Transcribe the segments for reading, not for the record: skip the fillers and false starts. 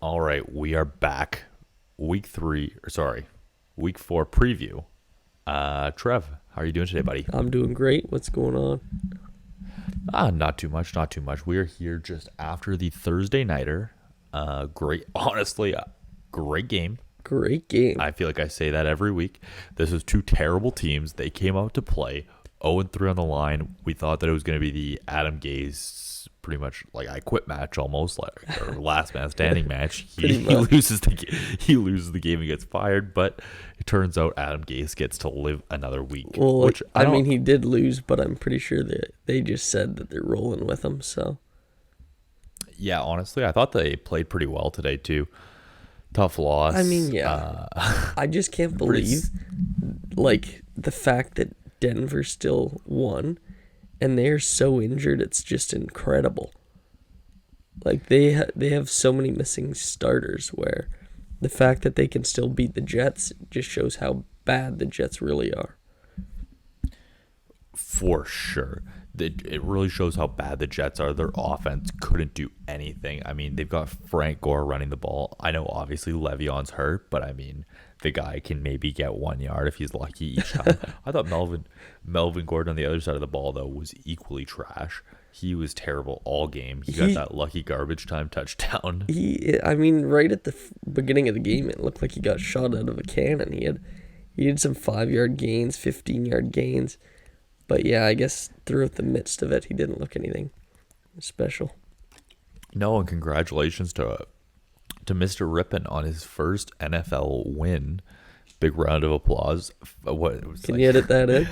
All right, we are back. Week 4 preview. Trev, how are you doing today, buddy? I'm doing great. What's going on? Not too much, not too much. We are here just after the Thursday nighter. Great game. Great game. I feel like I say that every week. This was two terrible teams. They came out to play 0-3 on the line. We thought that it was going to be the Adam Gase pretty much like I quit match almost like or last man standing match. He loses the game and gets fired, but it turns out Adam Gase gets to live another week. Well, which I mean, he did lose, but I'm pretty sure that they just said that they're rolling with him. So yeah, honestly, I thought they played pretty well today too. Tough loss. I mean, yeah, I just can't believe like the fact that Denver still won, and they're so injured. It's just incredible. Like they have so many missing starters. Where the fact that they can still beat the Jets just shows how bad the Jets really are. For sure. It really shows how bad the Jets are. Their offense couldn't do anything. I mean, they've got Frank Gore running the ball. I know obviously Le'Veon's hurt, but I mean, the guy can maybe get 1 yard if he's lucky each time. I thought Melvin Gordon on the other side of the ball, though, was equally trash. He was terrible all game. He got that lucky garbage time touchdown. Right at the beginning of the game, it looked like he got shot out of a cannon. He had some 5-yard gains, 15-yard gains. But yeah, I guess throughout the midst of it, he didn't look anything special. No, and congratulations to Mr. Rippon on his first NFL win. Big round of applause. Can you edit that in?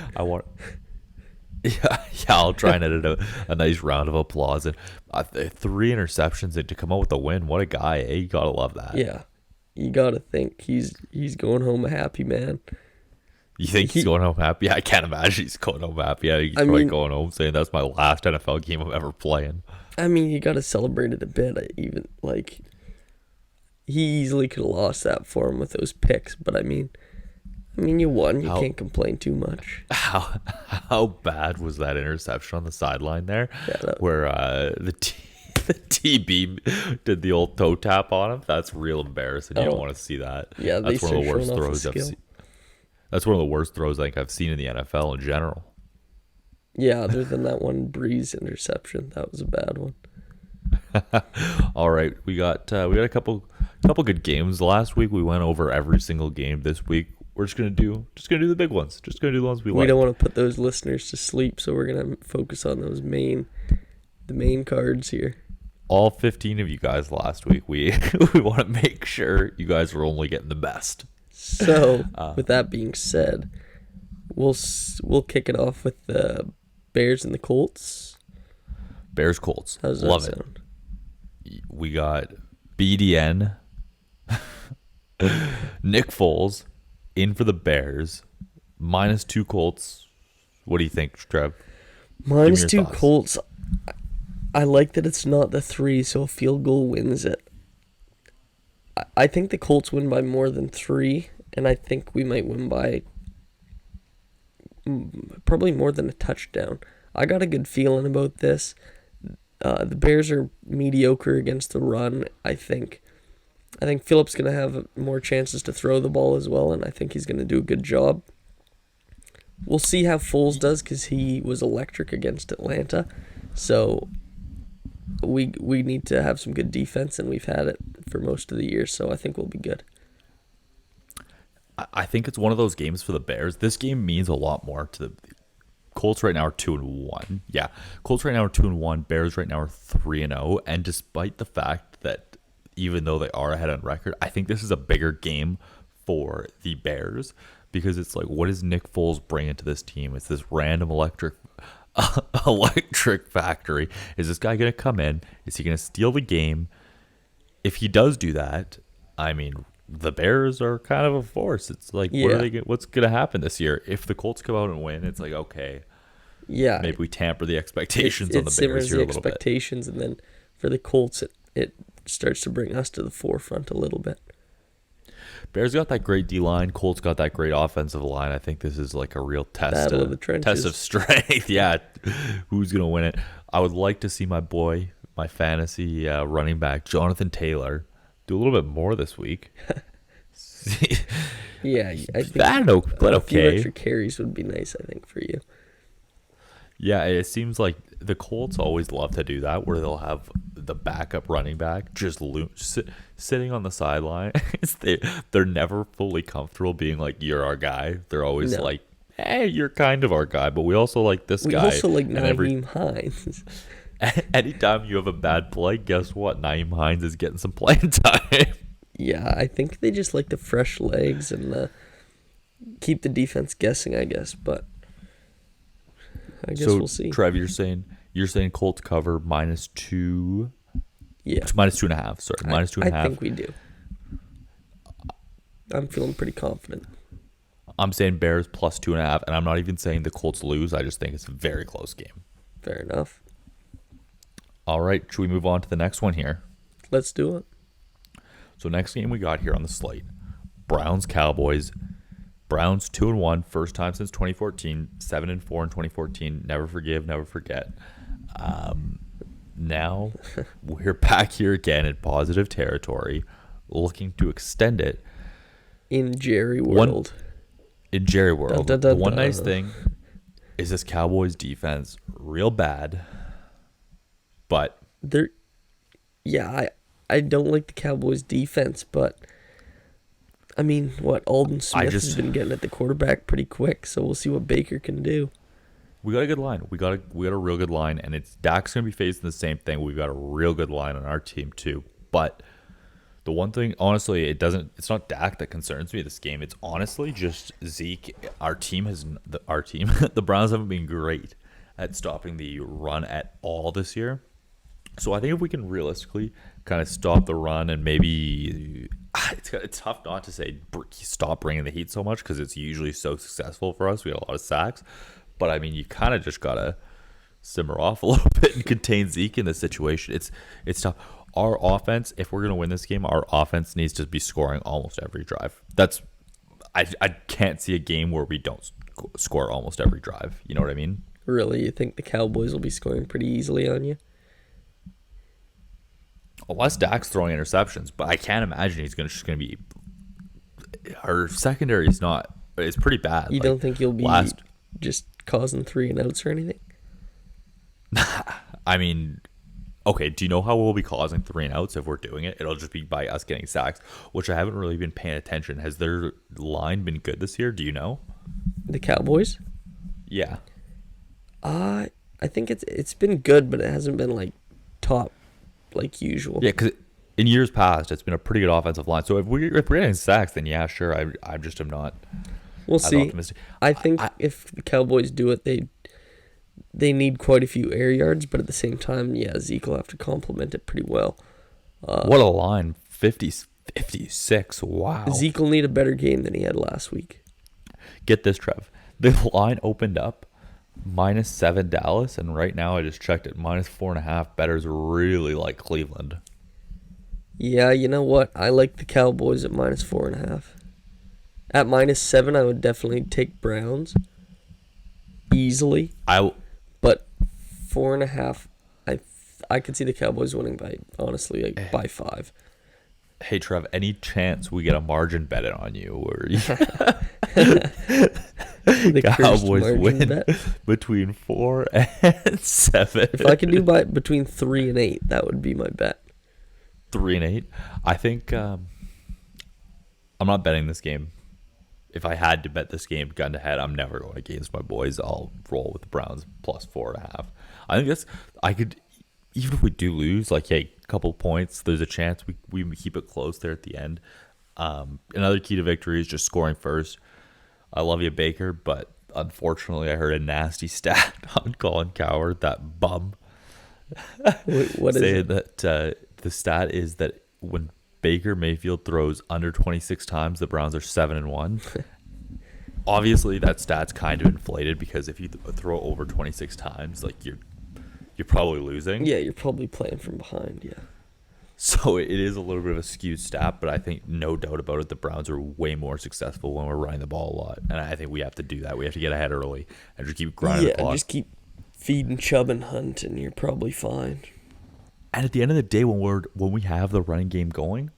Yeah, I'll try and edit a nice round of applause. And 3 interceptions and to come out with a win. What a guy, eh? You gotta love that. Yeah, you gotta think he's going home a happy man. You think he's going home happy? Yeah, I can't imagine he's going home happy. Yeah, he's probably going home saying that's my last NFL game I'm ever playing. I mean, you got to celebrate it a bit. Even like he easily could have lost that for him with those picks, but I mean, you won. You can't complain too much. How bad was that interception on the sideline there, where the TB did the old toe tap on him? That's real embarrassing. You don't want to see that. Yeah, that's one of the worst throws I've seen. That's one of the worst throws I think I've seen in the NFL in general. Yeah, other than that one Breeze interception, that was a bad one. All right, we got a couple good games last week. We went over every single game. This week we're just gonna do the big ones. Just gonna do the ones we like. We don't want to put those listeners to sleep, so we're gonna focus on those main cards here. All 15 of you guys last week, we want to make sure you guys are only getting the best. So, with that being said, we'll kick it off with the Bears and the Colts. Bears Colts. How does that sound? We got BDN, Nick Foles in for the Bears, -2 Colts. What do you think, Trev? -2 Colts. I like that it's not the 3, so a field goal wins it. I think the Colts win by more than 3, and I think we might win by probably more than a touchdown. I got a good feeling about this. The Bears are mediocre against the run. I think Phillips going to have more chances to throw the ball as well, and I think he's going to do a good job. We'll see how Foles does because he was electric against Atlanta. So we need to have some good defense, and we've had it for most of the year, so I think we'll be good. I think it's one of those games for the Bears. This game means a lot more to the Colts. Right now are 2-1. Yeah, Colts right now are 2-1. Bears right now are 3-0. And despite the fact that even though they are ahead on record, I think this is a bigger game for the Bears because it's like, what does Nick Foles bring into this team? It's this random electric factory. Is this guy going to come in? Is he going to steal the game? If he does do that, I mean, the Bears are kind of a force. It's like, what's going to happen this year? If the Colts come out and win, it's like, okay, yeah, maybe we tamper the expectations on the Bears here a little bit. Expectations, and then for the Colts, it starts to bring us to the forefront a little bit. Bears got that great D-line. Colts got that great offensive line. I think this is like a real test of strength. Yeah, who's going to win it? I would like to see my fantasy running back, Jonathan Taylor, do a little bit more this week. Yeah, I think I don't know, but a few okay. extra carries would be nice, I think, for you. Yeah, it seems like the Colts always love to do that, where they'll have the backup running back just sitting on the sideline. They're never fully comfortable being like, "You're our guy." They're always No. like, "Hey, you're kind of our guy, but we also like this We guy." also like And every Naheem Hines. anytime you have a bad play, guess what? Naeem Hines is getting some playing time. Yeah, I think they just like the fresh legs and keep the defense guessing, I guess. But I guess So, we'll see. Trev, you're saying Colts cover -2, Yeah, -2.5. Sorry, -2.5. I think we do. I'm feeling pretty confident. I'm saying Bears +2.5, and I'm not even saying the Colts lose. I just think it's a very close game. Fair enough. All right, should we move on to the next one here? Let's do it. So next game we got here on the slate, Browns Cowboys. Browns 2-1, first time since 2014. 7-4 in 2014. Never forgive, never forget. Now we're back here again in positive territory, looking to extend it In Jerry World. in Jerry World. Dun, dun, dun, The one nice dun. thing is this Cowboys defense real bad, but They're, yeah, I don't like the Cowboys defense, but I mean, what Alden Smith has just- been getting at the quarterback pretty quick, so we'll see what Baker can do. we got a good line. We got a real good line, and it's Dak's gonna be facing the same thing. We've got a real good line on our team too. But the one thing, honestly, it's not Dak that concerns me this game. It's honestly just Zeke. The Browns haven't been great at stopping the run at all this year. So I think if we can realistically kind of stop the run and maybe it's tough not to say stop bringing the heat so much because it's usually so successful for us. We got a lot of sacks, but I mean you kind of just gotta simmer off a little bit and contain Zeke in this situation. It's tough. Our offense, if we're gonna win this game, our offense needs to be scoring almost every drive. I can't see a game where we don't score almost every drive. You know what I mean? Really, you think the Cowboys will be scoring pretty easily on you? Unless Dak's throwing interceptions, but I can't imagine he's just gonna be. Our secondary is not. It's pretty bad. You Like, don't think you'll be last? just causing 3 and outs or anything? I mean, okay. Do you know how we'll be causing 3 and outs if we're doing it? It'll just be by us getting sacks, which I haven't really been paying attention. Has their line been good this year? Do you know? The Cowboys? Yeah. I think it's been good, but it hasn't been like top like usual. Yeah, because in years past, it's been a pretty good offensive line. So if we're getting sacks, then yeah, sure. I just am not We'll as see. optimistic. I think if the Cowboys do it, they need quite a few air yards, but at the same time, yeah, Zeke will have to complement it pretty well. What a line. 56. Wow. Zeke will need a better game than he had last week. Get this, Trev. The line opened up -7 Dallas, and right now I just checked it -4.5. Bettors really like Cleveland. Yeah, you know what? I like the Cowboys at -4.5. At -7, I would definitely take Browns easily, but 4.5, I could see the Cowboys winning by honestly like by 5. Hey Trev, any chance we get a margin bet on you, or The cursed Cowboys margin win bet. between 4 and 7? If I could do by between 3 and 8, that would be my bet. 3 and 8. I think I'm not betting this game. If I had to bet this game gun to head, I'm never going against my boys. I'll roll with the Browns +4.5. I think I could, even if we do lose, like, hey, a couple points, there's a chance we keep it close there at the end. Another key to victory is just scoring first. I love you, Baker, but unfortunately, I heard a nasty stat on Colin Cowherd, that bum. What is Saying it? that the stat is that when Baker Mayfield throws under 26 times, the Browns are 7-1. Obviously, that stat's kind of inflated because if you throw over 26 times, like you're probably losing. Yeah, you're probably playing from behind, yeah. So it is a little bit of a skewed stat, but I think no doubt about it, the Browns are way more successful when we're running the ball a lot, and I think we have to do that. We have to get ahead early and just keep grinding the Yeah, clock. just keep feeding Chubb and Hunt, and you're probably fine. And at the end of the day, when we have the running game going,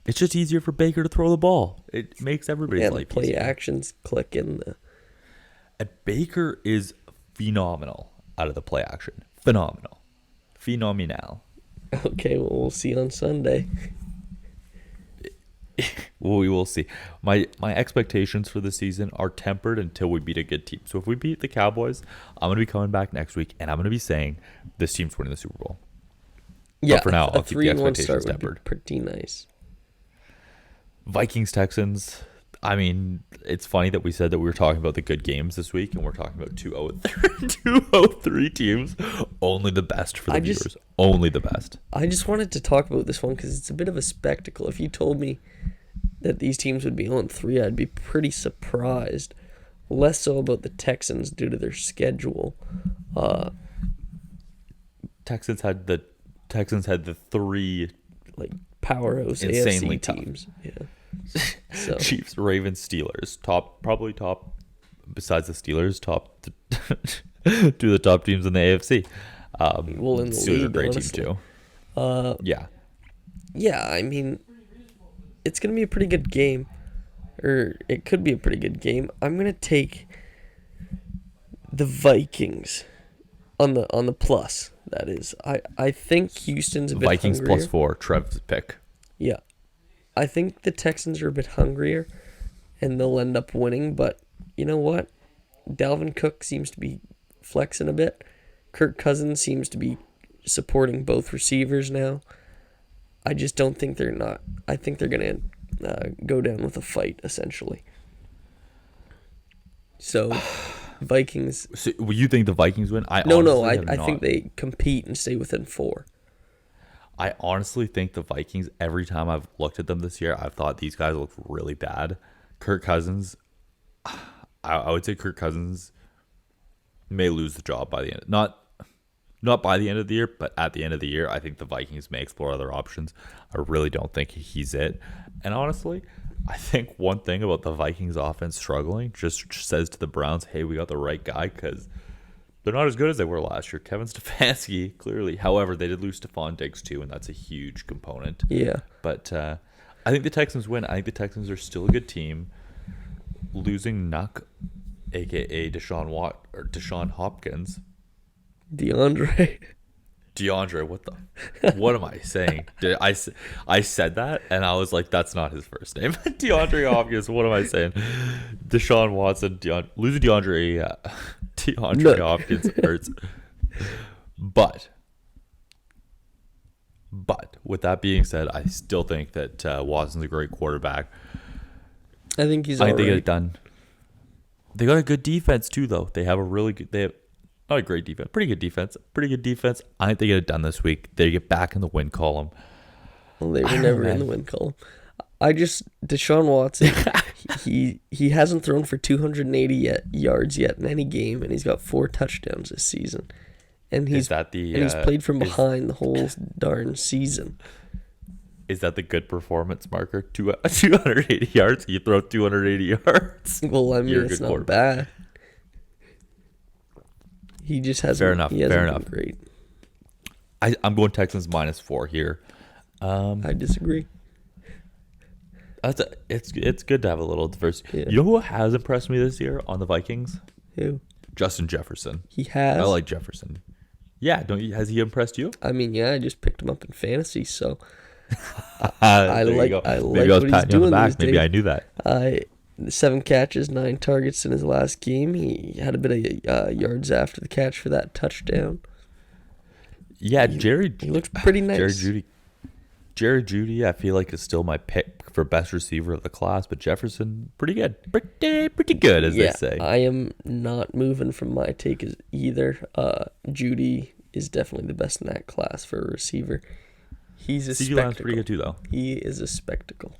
It's just easier for Baker to throw the ball. It makes everybody's Yeah, the life play easier. actions click in the. And Baker is phenomenal out of the play action. Phenomenal. Phenomenal. Okay, well, we'll see on Sunday. We will see. My expectations for the season are tempered until we beat a good team. So if we beat the Cowboys, I'm going to be coming back next week, and I'm going to be saying this team's winning the Super Bowl. Yeah, for now, a I'll keep the 3-1 start expectations would be tempered. pretty nice. Vikings, Texans. I mean, it's funny that we said that we were talking about the good games this week, and we're talking about 2-0-3 teams. Only the best for the viewers. Only the best. I just wanted to talk about this one because it's a bit of a spectacle. If you told me that these teams would be 0-3, I'd be pretty surprised. Less so about the Texans due to their schedule. Texans had the three Like powerhouse insanely AFC tough teams. Yeah. So Chiefs, Ravens, Steelers. Probably top, besides the Steelers, top two of the top teams in the AFC. well, in the Steelers league, are a great honestly. team too. Yeah. Yeah, I mean, it's gonna be a pretty good game, or it could be a pretty good game. I'm gonna take the Vikings on the plus. That is, I think Houston's a bit Vikings hungrier. +4. Trev's pick. Yeah, I think the Texans are a bit hungrier, and they'll end up winning. But you know what? Dalvin Cook seems to be flexing a bit. Kirk Cousins seems to be supporting both receivers now. I just don't think they're not. I think they're going to go down with a fight, essentially. So, Vikings. So you think the Vikings win? I think they compete and stay within 4. I honestly think the Vikings, every time I've looked at them this year, I've thought these guys look really bad. Kirk Cousins, I would say Kirk Cousins may lose the job by the end. Not by the end of the year, but at the end of the year, I think the Vikings may explore other options. I really don't think he's it. And honestly, I think one thing about the Vikings offense struggling just says to the Browns, hey, we got the right guy, because they're not as good as they were last year. Kevin Stefanski, clearly. However, they did lose Stephon Diggs too, and that's a huge component. Yeah. But I think the Texans win. I think the Texans are still a good team. Losing Nuck, a.k.a. Deshaun Hopkins. DeAndre, what am I saying? I said that, and I was like, that's not his first name. DeAndre Hopkins, what am I saying? Deshaun Watson, losing DeAndre Hopkins hurts. But with that being said, I still think that Watson's a great quarterback. I think he's I think all they get right. it done. They got a good defense too, though. They have a really good. They have not a great defense, pretty good defense. I think they get it done this week. They get back in the win column. Well, they were never in the win column. Deshaun Watson, he hasn't thrown for 280 yards yet in any game, and he's got 4 touchdowns this season. And he's played from behind the whole darn season. Is that the good performance marker? 280 yards? You throw 280 yards? Well, I mean, it's not bad. He just hasn't. Fair enough. He hasn't been great. I'm going Texans -4 here. I disagree. It's good to have a little diversity. Yeah. You know who has impressed me this year on the Vikings? Who? Justin Jefferson. He has. I like Jefferson. Yeah, has he impressed you? I mean, yeah, I just picked him up in fantasy, so I like Maybe I what was he's patting you on doing the back. these Maybe days. I knew that. 7 catches, 9 targets in his last game. He had a bit of yards after the catch for that touchdown. Yeah, He looks pretty nice. Jerry Jeudy, I feel like is still my pick for best receiver of the class, but Jefferson, pretty good. Pretty good, as they say. I am not moving from my take either. Jeudy is definitely the best in that class for a receiver. He's a CeeDee Lamb's spectacle. pretty good too, though. He is a spectacle.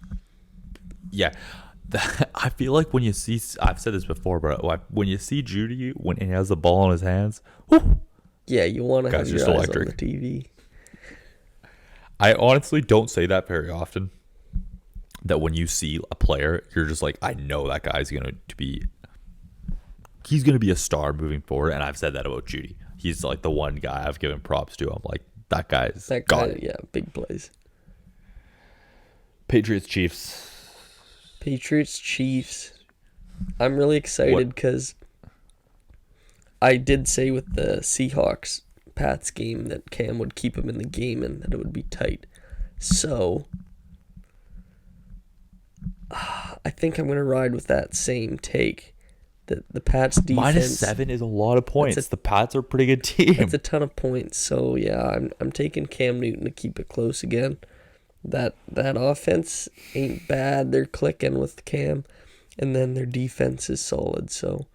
Yeah. I feel like when you see, I've said this before, but when you see Jeudy, when he has the ball in his hands, whew, Yeah, you want to have Guy's your just eyes electric. on the TV. I honestly don't say that very often. That when you see a player, you're just like, I know that guy's he's going to be a star moving forward. And I've said that about Jeudy. He's like the one guy I've given props to. I'm like, that guy, Yeah, big plays. Patriots Chiefs. Patriots Chiefs. I'm really excited What? because I did say with the Seahawks Pats game that Cam would keep him in the game and that it would be tight. So I think I'm gonna ride with that same take. The Pats defense -7 is a lot of points. That's The Pats are a pretty good team. That's a ton of points. So yeah, I'm taking Cam Newton to keep it close again. That offense ain't bad. They're clicking with Cam, and then their defense is solid. So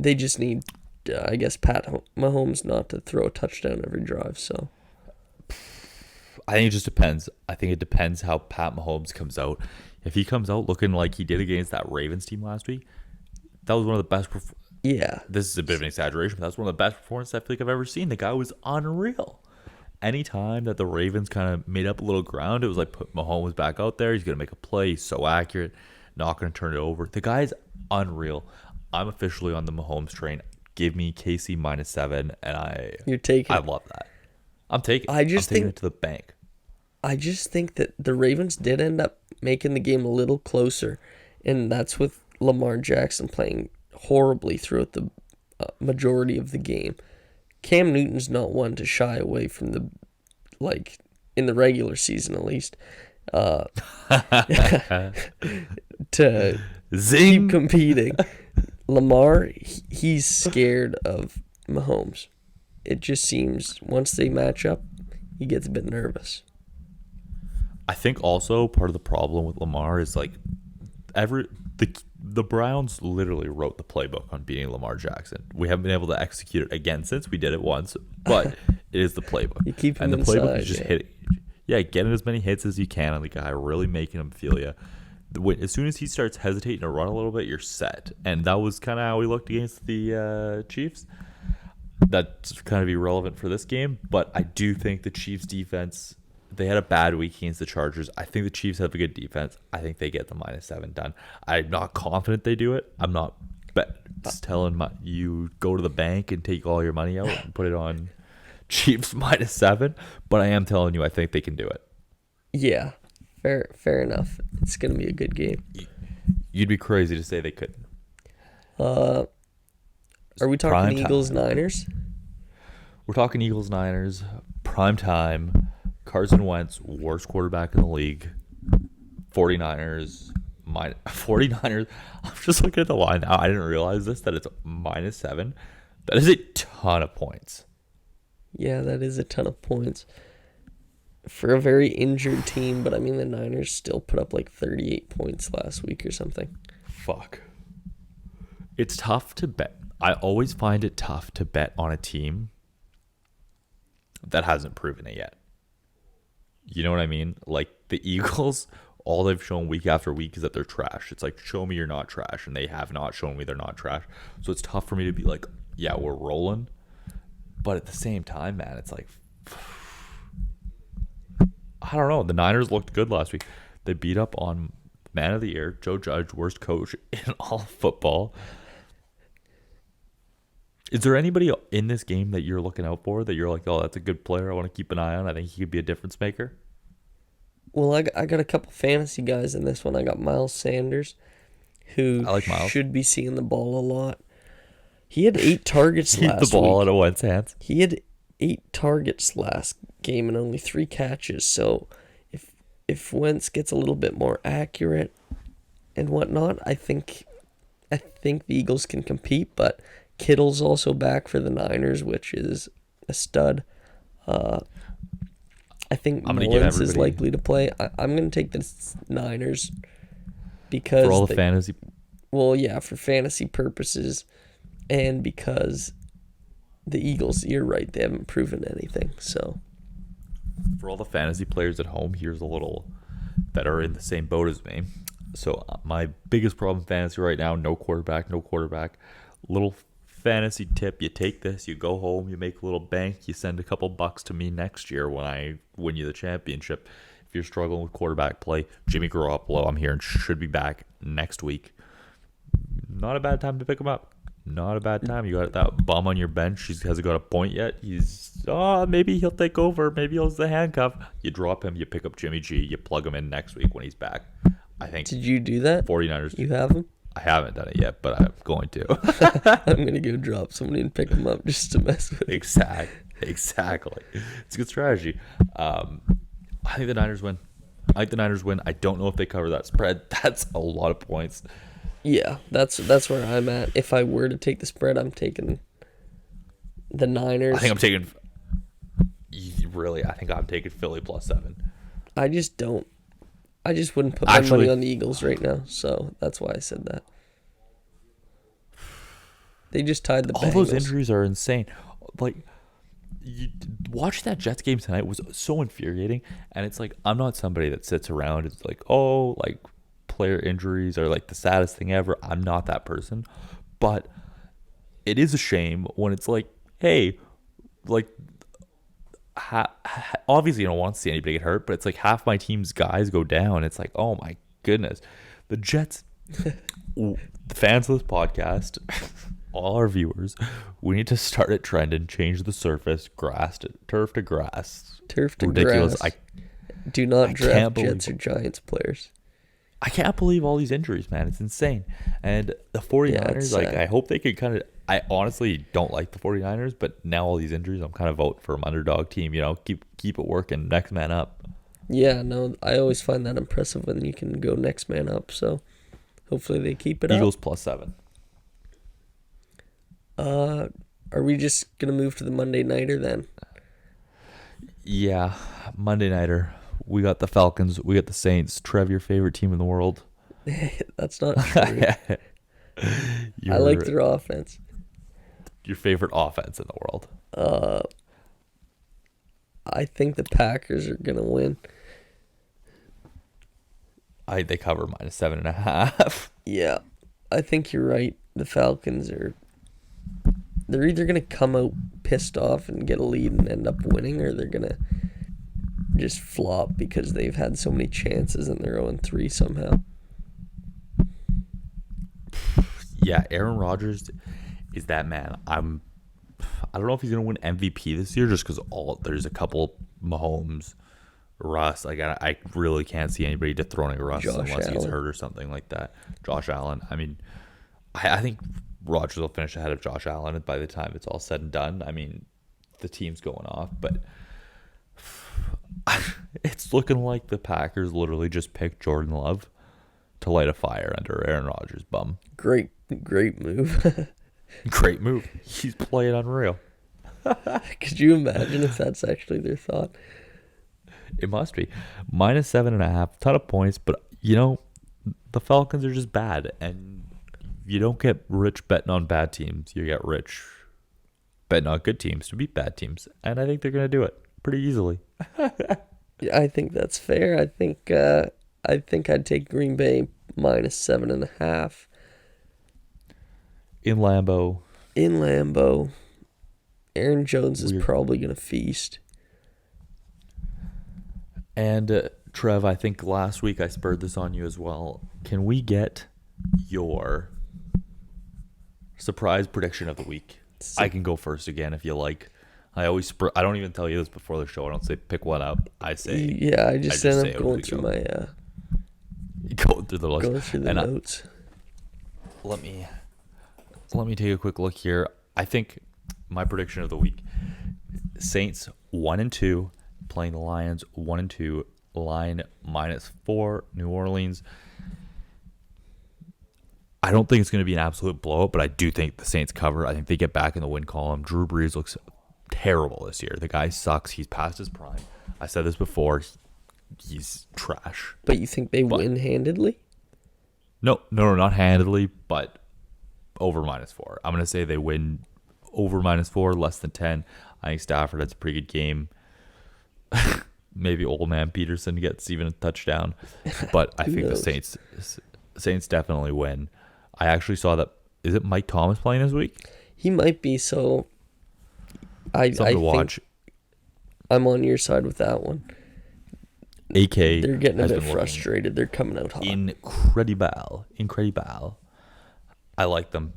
they just need, I guess, Pat Mahomes not to throw a touchdown every drive. So I think it just depends. I think it depends how Pat Mahomes comes out. If he comes out looking like he did against that Ravens team last week, that was one of the best. yeah, This is a bit of an exaggeration, but that's one of the best performances I feel like I've ever seen. The guy was unreal. Anytime that the Ravens kind of made up a little ground, it was like put Mahomes back out there. He's going to make a play. He's so accurate. Not going to turn it over. The guy's unreal. I'm officially on the Mahomes train. Give me KC -7, and you're taking. I love that. I'm taking it to the bank. I just think that the Ravens did end up making the game a little closer, and that's with Lamar Jackson playing horribly throughout the majority of the game. Cam Newton's not one to shy away from the, like, in the regular season at least, to Zing! keep competing. Lamar, he's scared of Mahomes. It just seems once they match up, he gets a bit nervous. I think also part of the problem with Lamar is like the Browns literally wrote the playbook on beating Lamar Jackson. We haven't been able to execute it again since we did it once, but it is the playbook. You keep him and the inside, playbook is just hitting. Yeah, getting as many hits as you can on the guy, really making him feel you. As soon as he starts hesitating to run a little bit, you're set. And that was kind of how we looked against the Chiefs. That's kind of irrelevant for this game, but I do think the Chiefs defense, they had a bad week against the Chargers. I think the Chiefs have a good defense. I think they get the -7 done. I'm not confident they do it. I'm not just telling you go to the bank and take all your money out and put it on Chiefs -7, but I am telling you I think they can do it. Yeah, fair enough. It's gonna be a good game. You'd be crazy to say they couldn't. Are we talking Prime time. Eagles Niners? We're talking Eagles Niners, prime time. Carson Wentz, worst quarterback in the league. 49ers. I'm just looking at the line now. I didn't realize that it's -7. That is a ton of points. Yeah, that is a ton of points for a very injured team. But I mean, the Niners still put up like 38 points last week or something. Fuck. It's tough to bet. I always find it tough to bet on a team that hasn't proven it yet. You know what I mean? Like the Eagles, all they've shown week after week is that they're trash. It's like, show me you're not trash. And they have not shown me they're not trash. So it's tough for me to be like, yeah, we're rolling. But at the same time, man, it's like, I don't know. The Niners looked good last week. They beat up on Man of the Year, Joe Judge, worst coach in all of football. Is there anybody in this game that you're looking out for that you're like, oh, that's a good player I want to keep an eye on? I think he could be a difference maker. Well, I got a couple fantasy guys in this one. I got Miles Sanders, who I like Miles. should be seeing the ball a lot. He had 8 targets Keep last the ball week. out of Wentz hands. He had 8 targets last game and only 3 catches. So if Wentz gets a little bit more accurate and whatnot, I think the Eagles can compete. But Kittle's also back for the Niners, which is a stud. I think Mullins is likely to play. I'm going to take the Niners because for all the fantasy. Well, yeah, for fantasy purposes, and because the Eagles, you're right, they haven't proven anything. So For all the fantasy players at home, here's a little that are in the same boat as me. So my biggest problem in fantasy right now, no quarterback. Little fantasy tip: you take this, you go home, you make a little bank, you send a couple bucks to me next year when I win you the championship. If you're struggling with quarterback play, Jimmy Garoppolo, I'm hearing should be back next week. Not a bad time to pick him up. not a bad time. You got that bum on your bench. He hasn't got a point yet. Maybe he'll take over. Maybe he'll the handcuff. You drop him. You pick up Jimmy G. You plug him in next week when he's back. I think. Did you do that? 49ers. You have him? I haven't done it yet, but I'm going to. I'm going to go drop somebody and pick him up just to mess with him. Exactly. It's a good strategy. I think the Niners win. I don't know if they cover that spread. That's a lot of points. Yeah, that's where I'm at. If I were to take the spread, I'm taking the Niners. I think I'm taking Philly +7. I just wouldn't put my money on the Eagles right now, so that's why I said that. They just tied the Bengals. All those injuries are insane. Like, watching that Jets game tonight was so infuriating, and it's like, I'm not somebody that sits around and is like, oh, like, player injuries are like the saddest thing ever. I'm not that person, but it is a shame when it's like, hey, like, obviously you don't want to see anybody get hurt, but it's like half my team's guys go down. It's like, oh my goodness. The Jets, the fans of this podcast, all our viewers, we need to start a trend and change the surface, turf to grass. Turf to ridiculous. Grass. Do not draft Jets or Giants players. I can't believe all these injuries, man. It's insane. And the 49ers, I hope they could kind of... I honestly don't like the 49ers, but now all these injuries, I'm kind of voting for an underdog team. Keep it working. Next man up. Yeah, no, I always find that impressive when you can go next man up. So hopefully they keep it Eagles up. +7. Are we just going to move to the Monday Nighter then? Yeah, Monday Nighter. We got the Falcons. We got the Saints. Trev, your favorite team in the world. That's not true. I like their offense. Your favorite offense in the world. I think the Packers are going to win. They cover -7.5. Yeah, I think you're right. The Falcons they're either going to come out pissed off and get a lead and end up winning, or they're going to just flop because they've had so many chances and they're 0-3 somehow. Yeah, Aaron Rodgers is that man. I don't know if he's gonna win MVP this year just because there's a couple Mahomes, Russ. Like I really can't see anybody dethroning Russ unless he's hurt or something like that. Josh Allen. I mean, I think Rodgers will finish ahead of Josh Allen by the time it's all said and done. I mean, the team's going off, but it's looking like the Packers literally just picked Jordan Love to light a fire under Aaron Rodgers' bum. Great move. Great move. He's playing unreal. Could you imagine if that's actually their thought? It must be. -7.5, ton of points, but the Falcons are just bad, and you don't get rich betting on bad teams. You get rich betting on good teams to beat bad teams, and I think they're going to do it pretty easily. Yeah, I think that's fair. I think I'd take Green Bay -7.5. In Lambeau. Aaron Jones is probably going to feast. And Trev, I think last week I spurred this on you as well. Can we get your surprise prediction of the week? I can go first again if you like. I always I don't even tell you this before the show. I don't say pick one up. I say I just end up going through my going through the list. Going through the notes. Let me take a quick look here. I think my prediction of the week: Saints 1-2, playing the Lions 1-2, line -4, New Orleans. I don't think it's going to be an absolute blowout, but I do think the Saints cover. I think they get back in the win column. Drew Brees looks terrible this year. The guy sucks. He's past his prime. I said this before. He's trash. But you think they win handedly? No, not handedly, but over -4. I'm going to say they win over -4, less than 10. I think Stafford has a pretty good game. Maybe old man Peterson gets even a touchdown. But I think the Saints definitely win. I actually saw that. Is it Mike Thomas playing this week? He might be, so I think watch. I'm on your side with that one. AK. They're getting a bit frustrated. They're coming out hot. Incredible. I like them.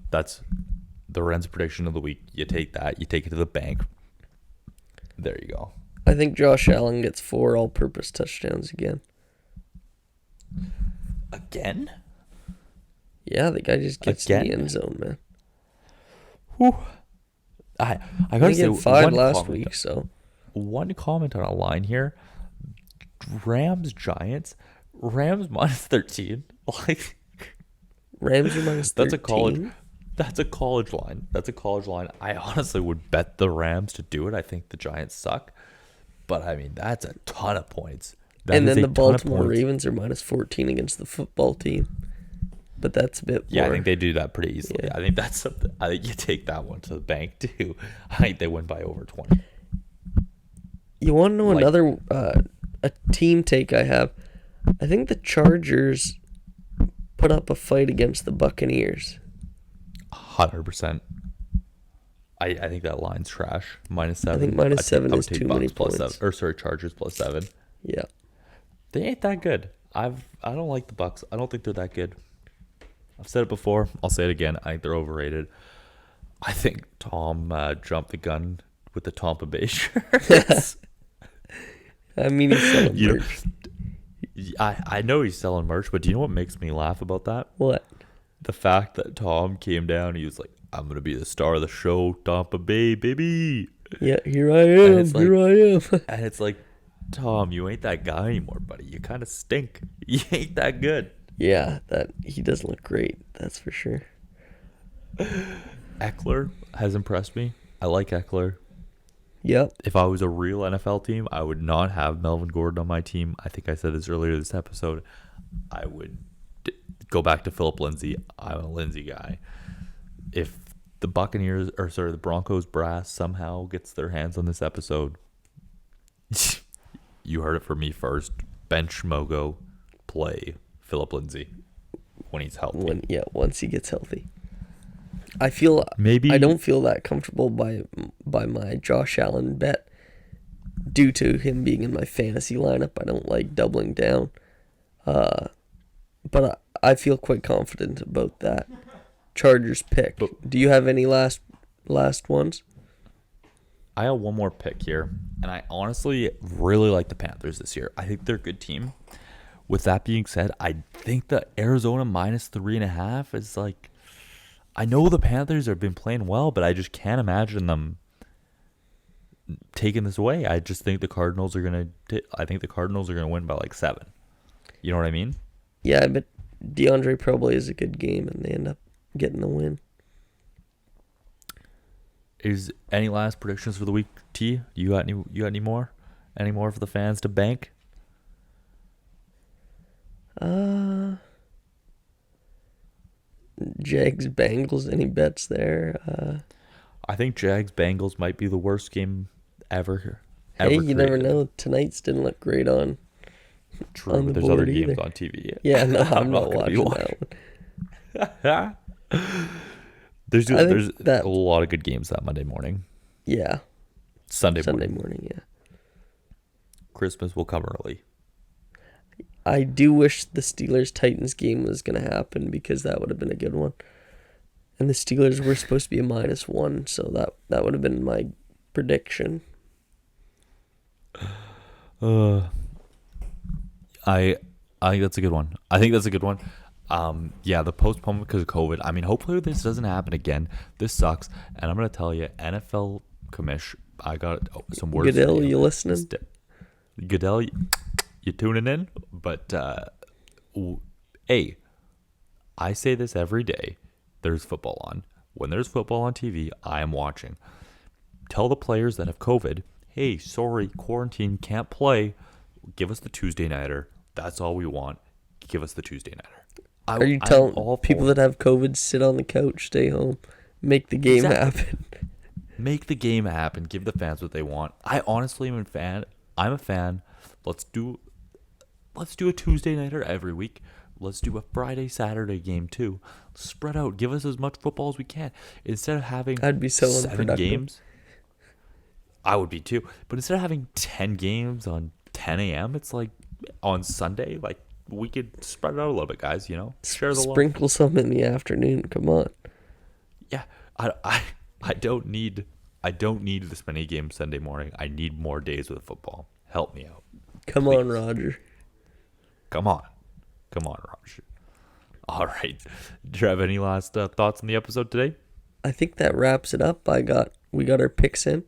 the Rens prediction of the week. You take that. You take it to the bank. There you go. I think Josh Allen gets 4 all-purpose touchdowns again. Again? Yeah, the guy just gets in Again? the end zone, man. Whew. I He gotta say, had 5 one last comment, week, so one comment on a line here. Rams Giants. Rams minus 13. Like Rams are minus 13. that's a college. That's a college line. That's a college line. I honestly would bet the Rams to do it. I think the Giants suck, but I mean that's a ton of points. That And is then a the ton of Baltimore points. Ravens are minus 14 against the football team. But that's a bit Yeah, more. I think they do that pretty easily. Yeah. I think that's something. I think you take that one to the bank too. I think they win by over 20. You want to know Like- another a team take I have? I think the Chargers put up a fight against the Buccaneers. 100%. I think that line's trash. -7. I think -7 I would is take too many Bucks plus points. 7, or sorry, Chargers plus 7. Yeah. They ain't that good. I don't like the Bucks. I don't think they're that good. I've said it before. I'll say it again. I think they're overrated. I think Tom jumped the gun with the Tampa Bay shirts. I mean, he's selling You know, merch. I know he's selling merch, but do you know what makes me laugh about that? What? The fact that Tom came down, he was like, I'm going to be the star of the show, Tampa Bay, baby. Yeah, here I am. it's like- Here I am. And it's like, Tom, you ain't that guy anymore, buddy. You kind of stink. You ain't that good. Yeah, that he doesn't look great. That's for sure. Eckler has impressed me. I like Eckler. Yep. If I was a real NFL team, I would not have Melvin Gordon on my team. I think I said this earlier this episode. I would go back to Philip Lindsay. I'm a Lindsay guy. If the the Broncos brass somehow gets their hands on this episode, you heard it from me first. Bench Mogo, play Philip Lindsay when he's healthy. Once he gets healthy. I feel Maybe I don't feel that comfortable by my Josh Allen bet due to him being in my fantasy lineup. I don't like doubling down, but I feel quite confident about that Chargers pick. Do you have any last ones? I have one more pick here, and I honestly really like the Panthers this year. I think they're a good team. With that being said, I think the Arizona -3.5 is like, I know the Panthers have been playing well, but I just can't imagine them taking this away. I just think the Cardinals are gonna win by like 7. You know what I mean? Yeah, but DeAndre probably is a good game, and they end up getting the win. Is any last predictions for the week, T? You got any more? Any more for the fans to bank? Jags Bengals. Any bets there? I think Jags Bengals might be the worst game ever. Hey, ever you never created. know. Tonight's didn't look great on. True, on the but there's other board games either. on TV. Yeah, no, I'm not gonna be watching that one. There's I think there's that- a lot of good games that Monday morning. Yeah, Sunday Sunday morning. morning. Yeah, Christmas will come early. I do wish the Steelers Titans game was gonna happen because that would have been a good one. And the Steelers were supposed to be a -1, so that would have been my prediction. I think that's a good one. Yeah, the postponement because of COVID. I mean, hopefully this doesn't happen again. This sucks, and I'm gonna tell you, NFL commish. I got some words. for Goodell, you listening? Goodell, you tuning in? But hey, I say this every day. There's football on. When there's football on TV, I am watching. Tell the players that have COVID, hey, sorry, quarantine, can't play. Give us the Tuesday nighter. That's all we want. Give us the Tuesday nighter. Are you I'm telling all people for it. that have COVID sit on the couch, stay home, make the game Exactly. happen? Make the game happen. Give the fans what they want. I honestly am a fan. I'm a fan. Let's do a Tuesday nighter every week. Let's do a Friday, Saturday game too. Spread out. Give us as much football as we can. Instead of having I'd be so 7 unproductive. games, I would be too. But instead of having 10 games on 10 a.m., it's like on Sunday. Like we could spread it out a little bit, guys. You know, share the love. Sprinkle some in the afternoon. Come on. Yeah, I don't need this many games Sunday morning. I need more days with football. Help me out. Come Please. on, Roger. Come on, Roger. All right. Do you have any last thoughts on the episode today? I think that wraps it up. We got our picks in.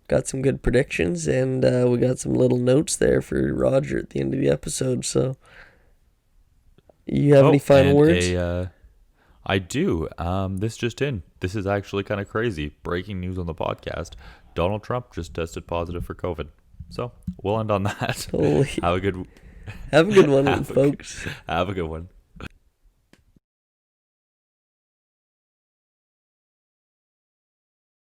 Got some good predictions, and we got some little notes there for Roger at the end of the episode. So, you have any final words? I do. This just in. This is actually kind of crazy. Breaking news on the podcast. Donald Trump just tested positive for COVID. So we'll end on that. Holy. Have a good Have a good one, folks. Have a good one.